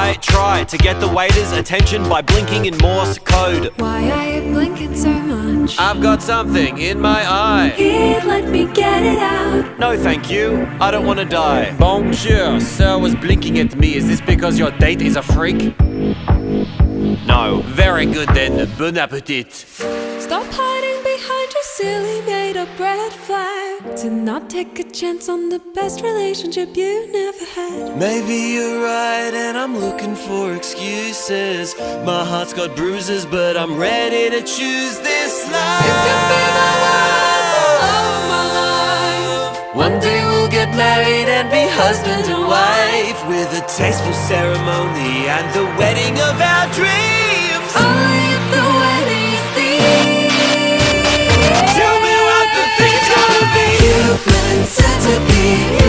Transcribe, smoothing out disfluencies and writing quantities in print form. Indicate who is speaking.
Speaker 1: I try to get the waiter's attention by blinking in Morse code.
Speaker 2: Why are you blinking so much?
Speaker 1: I've got something in my eye.
Speaker 2: Here, let me get it out.
Speaker 1: No thank you, I don't want to die. Bonjour, sir was blinking at me. Is this because your date is a freak? No. Very good then, bon appetit.
Speaker 2: Stop hiding behind your silly made-up red flag. To not take a chance on the best relationship you never had.
Speaker 1: Maybe you're right and I'm looking for excuses. My heart's got bruises but I'm ready to choose this life.
Speaker 2: You can be my world, the love of my life.
Speaker 1: One day we'll get married and be husband and wife, with a tasteful ceremony and the wedding of our dreams.
Speaker 2: Only if the wedding is these.
Speaker 1: Tell me what the thing's gonna be.
Speaker 2: Human centipede.